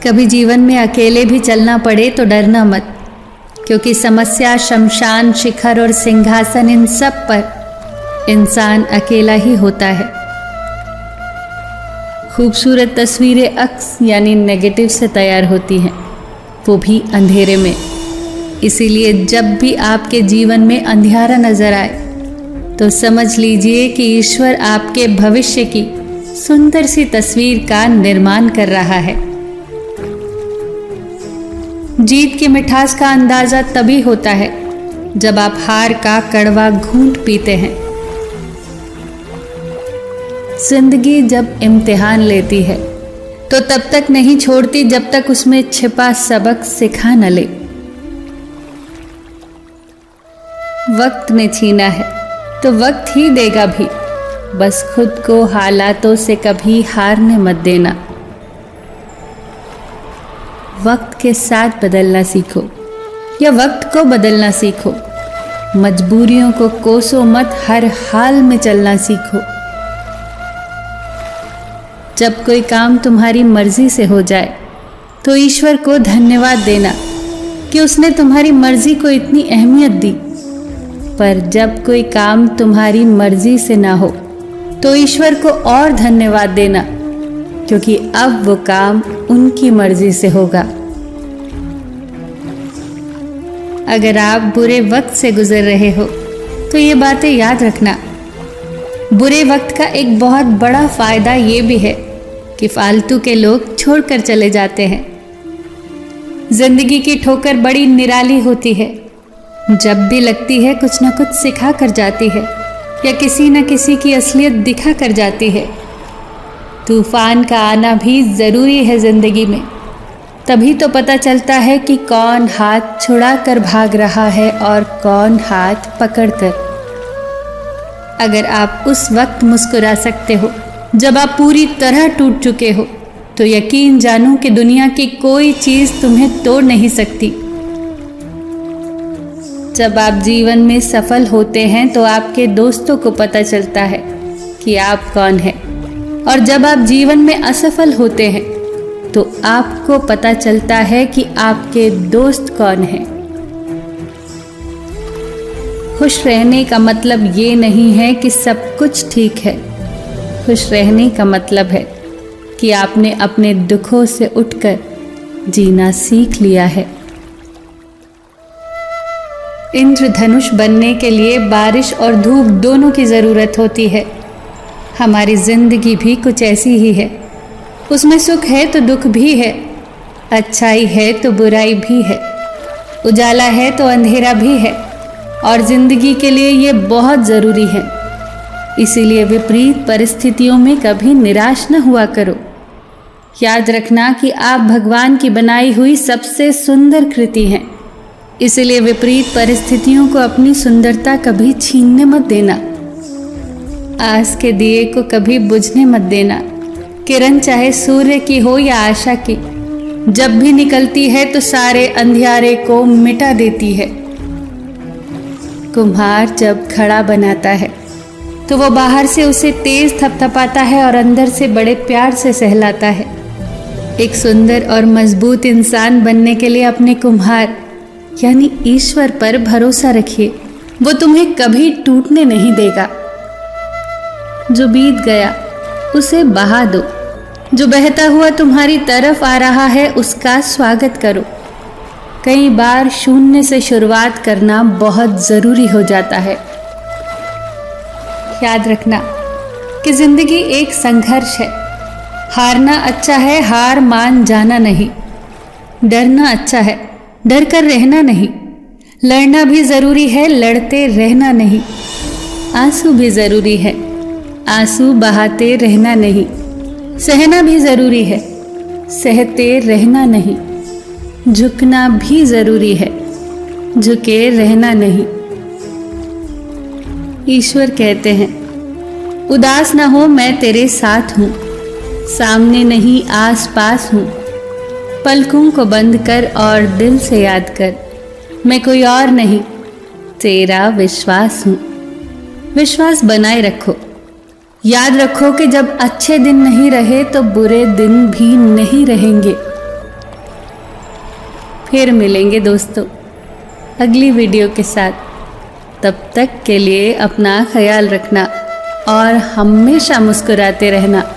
कभी जीवन में अकेले भी चलना पड़े तो डरना मत, क्योंकि समस्या, शमशान, शिखर और सिंहासन, इन सब पर इंसान अकेला ही होता है। खूबसूरत तस्वीरें अक्स यानी नेगेटिव से तैयार होती हैं, वो भी अंधेरे में। इसीलिए जब भी आपके जीवन में अंधियारा नजर आए तो समझ लीजिए कि ईश्वर आपके भविष्य की सुंदर सी तस्वीर का निर्माण कर रहा है। जीत की मिठास का अंदाजा तभी होता है जब आप हार का कड़वा घूंट पीते हैं। जिंदगी जब इम्तिहान लेती है तो तब तक नहीं छोड़ती जब तक उसमें छिपा सबक सिखा न ले। वक्त ने छीना है तो वक्त ही देगा भी, बस खुद को हालातों से कभी हारने मत देना। वक्त के साथ बदलना सीखो या वक्त को बदलना सीखो। मजबूरियों को कोसो मत, हर हाल में चलना सीखो। जब कोई काम तुम्हारी मर्जी से हो जाए तो ईश्वर को धन्यवाद देना कि उसने तुम्हारी मर्जी को इतनी अहमियत दी। पर जब कोई काम तुम्हारी मर्जी से ना हो तो ईश्वर को और धन्यवाद देना, क्योंकि अब वो काम उनकी मर्जी से होगा। अगर आप बुरे वक्त से गुजर रहे हो तो ये बातें याद रखना। बुरे वक्त का एक बहुत बड़ा फायदा ये भी है कि फालतू के लोग छोड़कर चले जाते हैं। जिंदगी की ठोकर बड़ी निराली होती है, जब भी लगती है कुछ न कुछ सिखा कर जाती है या किसी न किसी की असलियत दिखा कर जाती है। तूफान का आना भी ज़रूरी है ज़िंदगी में, तभी तो पता चलता है कि कौन हाथ छुड़ा कर भाग रहा है और कौन हाथ पकड़ कर। अगर आप उस वक्त मुस्कुरा सकते हो जब आप पूरी तरह टूट चुके हो तो यकीन जानो कि दुनिया की कोई चीज़ तुम्हें तोड़ नहीं सकती। जब आप जीवन में सफल होते हैं तो आपके दोस्तों को पता चलता है कि आप कौन हैं, और जब आप जीवन में असफल होते हैं तो आपको पता चलता है कि आपके दोस्त कौन हैं। खुश रहने का मतलब ये नहीं है कि सब कुछ ठीक है। खुश रहने का मतलब है कि आपने अपने दुखों से उठकर जीना सीख लिया है। इंद्रधनुष बनने के लिए बारिश और धूप दोनों की ज़रूरत होती है। हमारी ज़िंदगी भी कुछ ऐसी ही है। उसमें सुख है तो दुख भी है, अच्छाई है तो बुराई भी है, उजाला है तो अंधेरा भी है, और ज़िंदगी के लिए ये बहुत ज़रूरी है। इसीलिए विपरीत परिस्थितियों में कभी निराश न हुआ करो। याद रखना कि आप भगवान की बनाई हुई सबसे सुंदर कृति हैं। इसलिए विपरीत परिस्थितियों को अपनी सुंदरता कभी छीनने मत देना। आस के दिए को कभी बुझने मत देना। किरण चाहे सूर्य की हो या आशा की, जब भी निकलती है तो सारे अंधियारे को मिटा देती है। कुम्हार जब घड़ा बनाता है तो वो बाहर से उसे तेज थपथपाता है और अंदर से बड़े प्यार से सहलाता है। एक सुंदर और मजबूत इंसान बनने के लिए अपने कुम्हार यानी ईश्वर पर भरोसा रखिए, वो तुम्हें कभी टूटने नहीं देगा। जो बीत गया उसे बहा दो, जो बहता हुआ तुम्हारी तरफ आ रहा है उसका स्वागत करो। कई बार शून्य से शुरुआत करना बहुत ज़रूरी हो जाता है। याद रखना कि जिंदगी एक संघर्ष है। हारना अच्छा है, हार मान जाना नहीं। डरना अच्छा है, डर कर रहना नहीं। लड़ना भी ज़रूरी है, लड़ते रहना नहीं। आंसू भी ज़रूरी है, आंसू बहाते रहना नहीं। सहना भी ज़रूरी है, सहते रहना नहीं। झुकना भी ज़रूरी है, झुके रहना नहीं। ईश्वर कहते हैं, उदास ना हो मैं तेरे साथ हूँ, सामने नहीं आस पास हूँ। पलकों को बंद कर और दिल से याद कर, मैं कोई और नहीं तेरा विश्वास हूँ। विश्वास बनाए रखो। याद रखो कि जब अच्छे दिन नहीं रहे तो बुरे दिन भी नहीं रहेंगे। फिर मिलेंगे दोस्तों अगली वीडियो के साथ। तब तक के लिए अपना ख्याल रखना और हमेशा मुस्कुराते रहना।